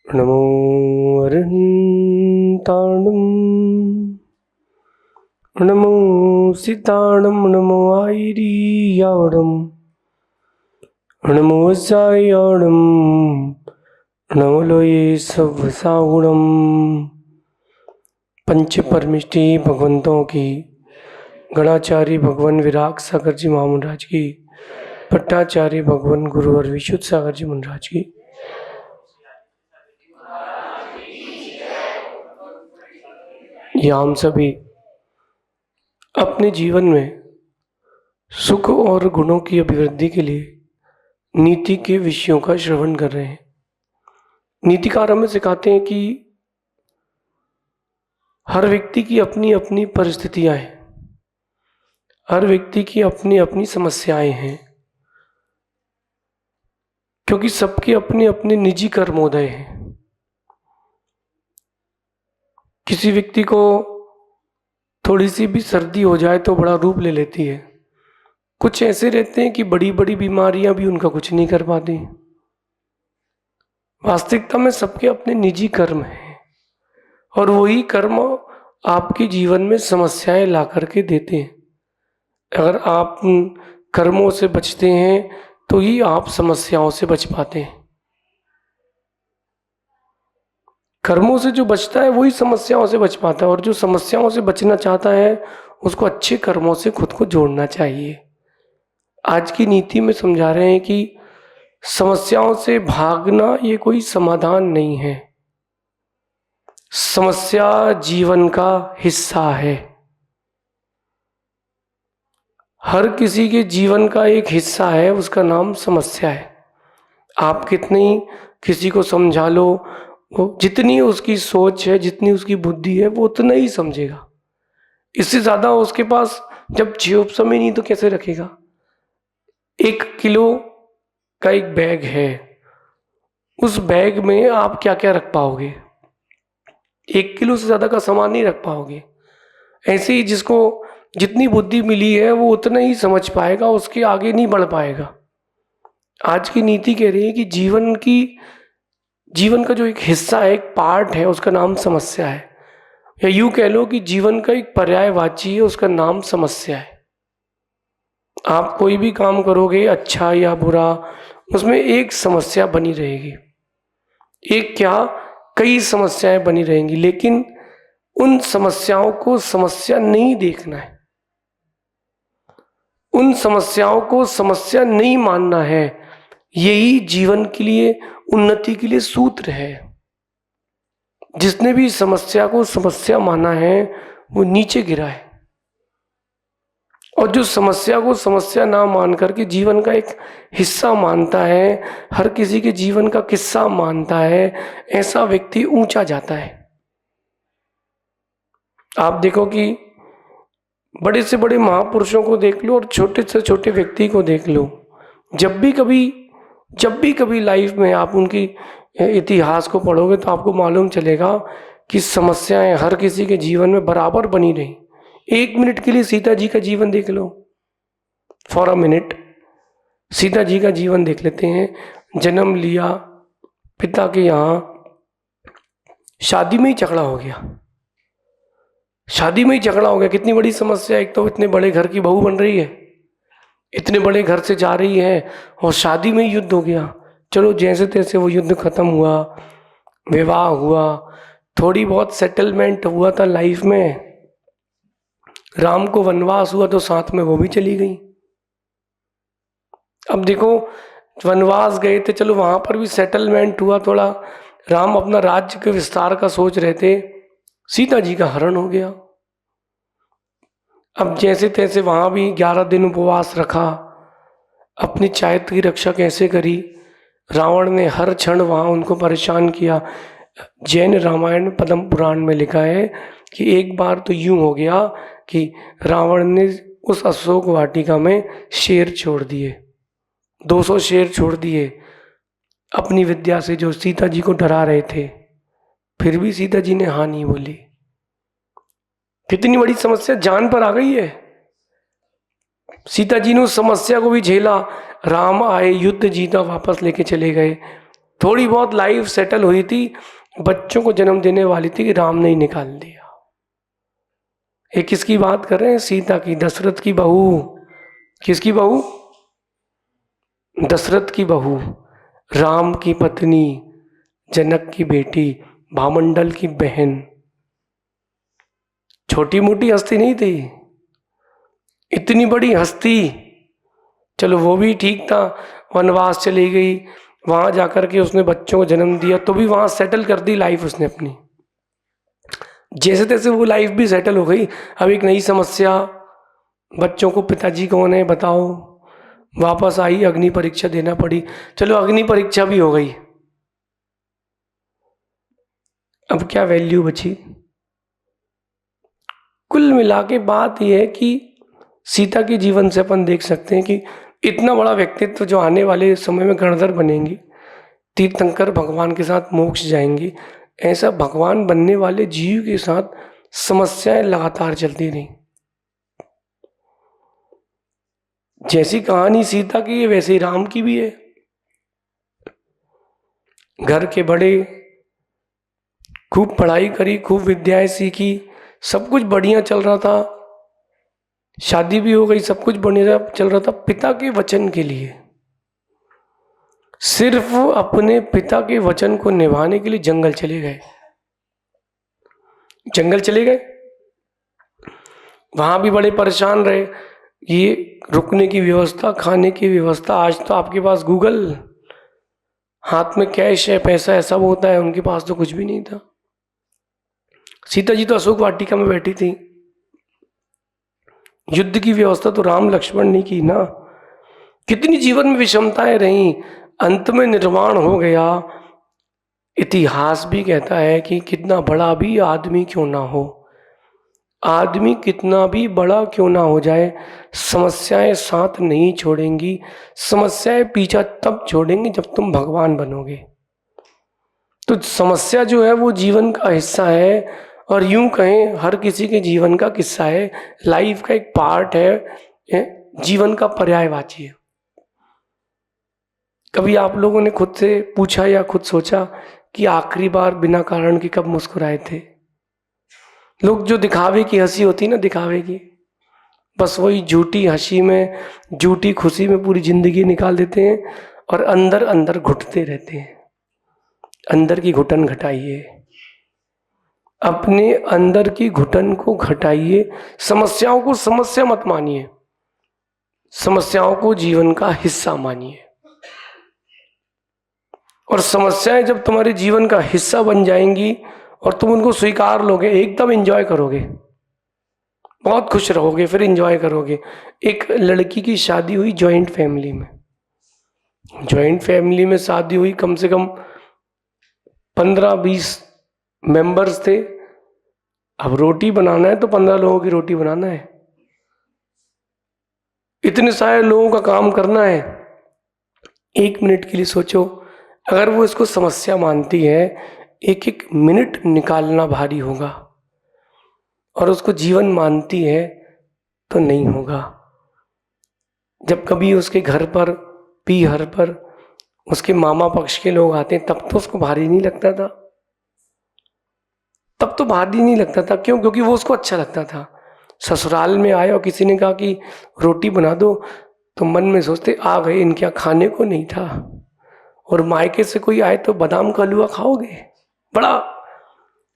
नमो अरहन्ताणं नमो सीताणं नमो आयिरीयावडं नमो सायाणं नमो लोये सवसागुणं। पंच परमिष्टि भगवंतों की, गणाचार्य भगवान विराग सागर जी महामंडराज की, पट्टाचार्य भगवान गुरुवर विशुद्ध सागर जी महाराज की, या हम सभी अपने जीवन में सुख और गुणों की अभिवृद्धि के लिए नीति के विषयों का श्रवण कर रहे हैं। नीतिकार हमें सिखाते हैं कि हर व्यक्ति की अपनी अपनी परिस्थितियां हैं, हर व्यक्ति की अपनी अपनी समस्याएं हैं, क्योंकि सबके अपने अपने निजी कर्मोदय हैं। किसी व्यक्ति को थोड़ी सी भी सर्दी हो जाए तो बड़ा रूप ले लेती है। कुछ ऐसे रहते हैं कि बड़ी बड़ी बीमारियां भी उनका कुछ नहीं कर पाती। वास्तविकता में सबके अपने निजी कर्म हैं और वही कर्म आपके जीवन में समस्याएं ला करके देते हैं। अगर आप कर्मों से बचते हैं तो ही आप समस्याओं से बच पाते हैं। कर्मों से जो बचता है वही समस्याओं से बच पाता है, और जो समस्याओं से बचना चाहता है उसको अच्छे कर्मों से खुद को जोड़ना चाहिए। आज की नीति में समझा रहे हैं कि समस्याओं से भागना ये कोई समाधान नहीं है। समस्या जीवन का हिस्सा है। हर किसी के जीवन का एक हिस्सा है, उसका नाम समस्या है। आप कितनी किसी को समझा लो, वो जितनी उसकी सोच है, जितनी उसकी बुद्धि है, वो उतना ही समझेगा। इससे ज्यादा उसके पास जब जेब समय नहीं तो कैसे रखेगा। 1 किलो का एक बैग है, उस बैग में आप क्या क्या रख पाओगे? 1 किलो से ज्यादा का सामान नहीं रख पाओगे। ऐसे ही जिसको जितनी बुद्धि मिली है वो उतना ही समझ पाएगा, उसके आगे नहीं बढ़ पाएगा। आज की नीति कह रही है कि जीवन का जो एक हिस्सा है, एक पार्ट है, उसका नाम समस्या है। या यूं कह लो कि जीवन का एक पर्यायवाची है, उसका नाम समस्या है। आप कोई भी काम करोगे, अच्छा या बुरा, उसमें एक समस्या बनी रहेगी। एक क्या, कई समस्याएं बनी रहेंगी, लेकिन उन समस्याओं को समस्या नहीं देखना है, उन समस्याओं को समस्या नहीं मानना है। यही जीवन के लिए, उन्नति के लिए सूत्र है। जिसने भी समस्या को समस्या माना है वो नीचे गिरा है, और जो समस्या को समस्या ना मान करके जीवन का एक हिस्सा मानता है, हर किसी के जीवन का किस्सा मानता है, ऐसा व्यक्ति ऊंचा जाता है। आप देखो कि बड़े से बड़े महापुरुषों को देख लो और छोटे से छोटे व्यक्ति को देख लो, जब भी कभी लाइफ में आप उनकी इतिहास को पढ़ोगे तो आपको मालूम चलेगा कि समस्याएं हर किसी के जीवन में बराबर बनी रही। 1 मिनट के लिए सीता जी का जीवन देख लो, for a minute Sita ji का जीवन देख लेते हैं। जन्म लिया, पिता के यहाँ, शादी में ही झगड़ा हो गया, शादी में ही झगड़ा हो गया। कितनी बड़ी समस्या। एक तो इतने बड़े घर की बहू बन रही है, इतने बड़े घर से जा रही है, और शादी में ही युद्ध हो गया। चलो जैसे तैसे वो युद्ध खत्म हुआ, विवाह हुआ, थोड़ी बहुत सेटलमेंट हुआ था लाइफ में। राम को वनवास हुआ तो साथ में वो भी चली गई। अब देखो, वनवास गए थे, चलो वहां पर भी सेटलमेंट हुआ थोड़ा, राम अपना राज्य के विस्तार का सोच रहे थे, सीता जी का हरण हो गया। अब जैसे तैसे वहां भी 11 दिन उपवास रखा, अपनी चाहत की रक्षा कैसे करी। रावण ने हर क्षण वहां उनको परेशान किया। जैन रामायण पद्म पुराण में लिखा है कि एक बार तो यूं हो गया कि रावण ने उस अशोक वाटिका में शेर छोड़ दिए, 200 शेर छोड़ दिए अपनी विद्या से, जो सीता जी को डरा रहे थे। फिर भी सीता जी ने हाँ नहीं बोली। कितनी बड़ी समस्या जान पर आ गई है। सीता जी ने उस समस्या को भी झेला, राम आए, युद्ध जीता, वापस लेके चले गए। थोड़ी बहुत लाइफ सेटल हुई थी, बच्चों को जन्म देने वाली थी कि राम ने ही निकाल दिया। ये किसकी बात कर रहे हैं? सीता की, दशरथ की बहू। किसकी बहू? दशरथ की बहू, राम की पत्नी, जनक की बेटी, भामंडल की बहन। छोटी मोटी हस्ती नहीं थी, इतनी बड़ी हस्ती। चलो वो भी ठीक था, वनवास चली गई, वहां जाकर के उसने बच्चों को जन्म दिया, तो भी वहां सेटल कर दी लाइफ उसने अपनी। जैसे तैसे वो लाइफ भी सेटल हो गई। अब एक नई समस्या, बच्चों को पिताजी कौन है बताओ। वापस आई, अग्नि परीक्षा देना पड़ी। चलो अग्नि परीक्षा भी हो गई, अब क्या वैल्यू बची? कुल मिला के बात यह है कि सीता के जीवन से अपन देख सकते हैं कि इतना बड़ा व्यक्तित्व जो आने वाले समय में गणधर बनेंगे, तीर्थंकर भगवान के साथ मोक्ष जाएंगे, ऐसा भगवान बनने वाले जीव के साथ समस्याएं लगातार चलती रही। जैसी कहानी सीता की है वैसे ही राम की भी है। घर के बड़े, खूब पढ़ाई करी, खूब विद्याएं सीखी, सब कुछ बढ़िया चल रहा था, शादी भी हो गई, सब कुछ बढ़िया चल रहा था। पिता के वचन के लिए, सिर्फ अपने पिता के वचन को निभाने के लिए जंगल चले गए। जंगल चले गए, वहां भी बड़े परेशान रहे। ये रुकने की व्यवस्था, खाने की व्यवस्था, आज तो आपके पास गूगल, हाथ में कैश है, पैसा है, सब होता है, उनके पास तो कुछ भी नहीं था। सीता जी तो अशोक वाटिका में बैठी थी। युद्ध की व्यवस्था तो राम लक्ष्मण ने की ना। कितनी जीवन में विषमताएं रहीं, अंत में निर्वाण हो गया। इतिहास भी कहता है कि कितना बड़ा भी आदमी क्यों ना हो, आदमी कितना भी बड़ा क्यों ना हो जाए, समस्याएं साथ नहीं छोड़ेंगी। समस्याएं पीछा तब छोड़ेंगी जब तुम भगवान बनोगे। तो समस्या जो है वो जीवन का हिस्सा है, और यूं कहें हर किसी के जीवन का किस्सा है, लाइफ का एक पार्ट है, जीवन का पर्यायवाची है। कभी आप लोगों ने खुद से पूछा या खुद सोचा कि आखिरी बार बिना कारण के कब मुस्कुराए थे? लोग जो दिखावे की हंसी होती ना, दिखावे की, बस वही झूठी हंसी में, झूठी खुशी में पूरी जिंदगी निकाल देते हैं, और अंदर अंदर घुटते रहते हैं। अंदर की घुटन घटाइए, अपने अंदर की घुटन को घटाइए। समस्याओं को समस्या मत मानिए, समस्याओं को जीवन का हिस्सा मानिए। और समस्याएं जब तुम्हारे जीवन का हिस्सा बन जाएंगी और तुम उनको स्वीकार लोगे, एकदम एंजॉय करोगे, बहुत खुश रहोगे, फिर एंजॉय करोगे। एक लड़की की शादी हुई जॉइंट फैमिली में, जॉइंट फैमिली में शादी हुई, कम से कम 15-20 मेंबर्स थे। अब रोटी बनाना है तो 15 लोगों की रोटी बनाना है, इतने सारे लोगों का काम करना है। एक मिनट के लिए सोचो, अगर वो इसको समस्या मानती है, एक एक मिनट निकालना भारी होगा, और उसको जीवन मानती है तो नहीं होगा। जब कभी उसके घर पर, पीहर पर उसके मामा पक्ष के लोग आते हैं, तब तो उसको भारी नहीं लगता था, तब तो भारी नहीं लगता था। क्यों? क्योंकि वो उसको अच्छा लगता था। ससुराल में आए और किसी ने कहा कि रोटी बना दो, तो मन में सोचते आ गए, इनके यहाँ खाने को नहीं था। और मायके से कोई आए तो बादाम का हलवा खाओगे, बड़ा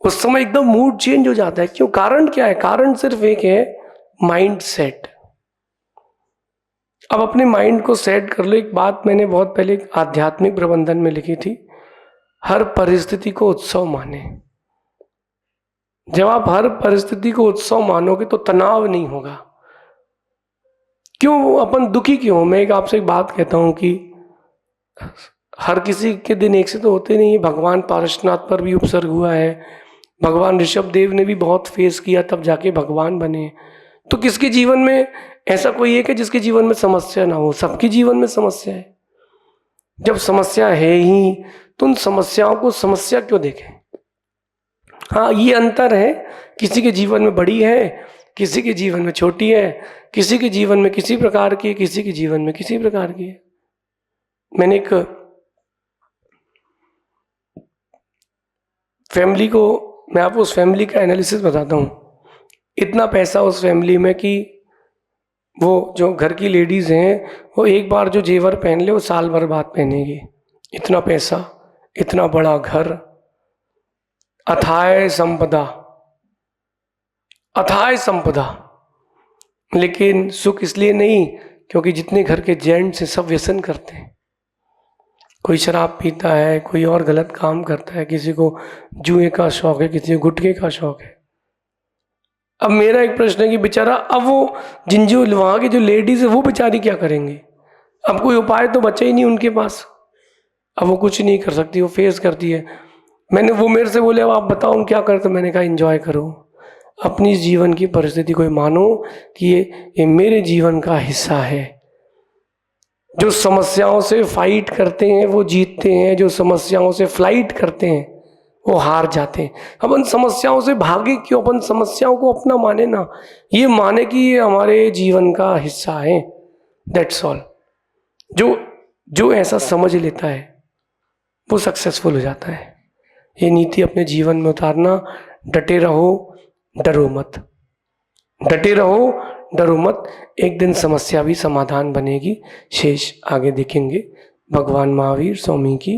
उस समय एकदम मूड चेंज हो जाता है। क्यों? कारण क्या है? कारण सिर्फ एक है, माइंड सेट। अब अपने माइंड को सेट कर लो। एक बात मैंने बहुत पहले एक आध्यात्मिक प्रबंधन में लिखी थी, हर परिस्थिति को उत्सव माने। जब आप हर परिस्थिति को उत्सव मानोगे तो तनाव नहीं होगा। क्यों अपन दुखी क्यों? मैं आपसे एक बात कहता हूं कि हर किसी के दिन एक से तो होते नहीं है। भगवान पारशुनाथ पर भी उपसर्ग हुआ है, भगवान ऋषभ देव ने भी बहुत फेस किया तब जाके भगवान बने। तो किसके जीवन में ऐसा कोई एक है जिसके जीवन में समस्या ना हो? सबके जीवन में समस्या है। जब समस्या है ही तो उन समस्याओं को समस्या क्यों देखें? हाँ, ये अंतर है, किसी के जीवन में बड़ी है, किसी के जीवन में छोटी है, किसी के जीवन में किसी प्रकार की है, किसी के जीवन में किसी प्रकार की है। मैंने एक फैमिली को, मैं आपको उस फैमिली का एनालिसिस बताता हूँ। इतना पैसा उस फैमिली में कि वो जो घर की लेडीज़ हैं वो एक बार जो जेवर पहन ले वो साल भर बाद पहनेगी। इतना पैसा, इतना बड़ा घर, अथाह संपदा, अथाह संपदा, लेकिन सुख इसलिए नहीं क्योंकि जितने घर के जेंट्स हैं सब व्यसन करते हैं। कोई शराब पीता है, कोई और गलत काम करता है, किसी को जुए का शौक है, किसी को गुटखे का शौक है। अब मेरा एक प्रश्न है कि बेचारा, अब वो जो वहाँ की जो लेडीज़ है वो बेचारी क्या करेंगी? अब कोई उपाय तो बचा ही नहीं उनके पास। अब वो कुछ नहीं कर सकती, वो फेस करती है। वो मेरे से बोले अब आप बताओ क्या करते? मैंने कहा एंजॉय करो अपनी जीवन की परिस्थिति को, मानो कि ये मेरे जीवन का हिस्सा है। जो समस्याओं से फाइट करते हैं वो जीतते हैं, जो समस्याओं से फ्लाइट करते हैं वो हार जाते हैं। अपन समस्याओं से भागे क्यों? अपन समस्याओं को अपना माने ना, ये माने कि ये हमारे जीवन का हिस्सा है, दैट्स ऑल। जो ऐसा समझ लेता है वो सक्सेसफुल हो जाता है। ये नीति अपने जीवन में उतारना। डटे रहो, डरो मत। डटे रहो, डरो मत। एक दिन समस्या भी समाधान बनेगी। शेष आगे देखेंगे। भगवान महावीर स्वामी की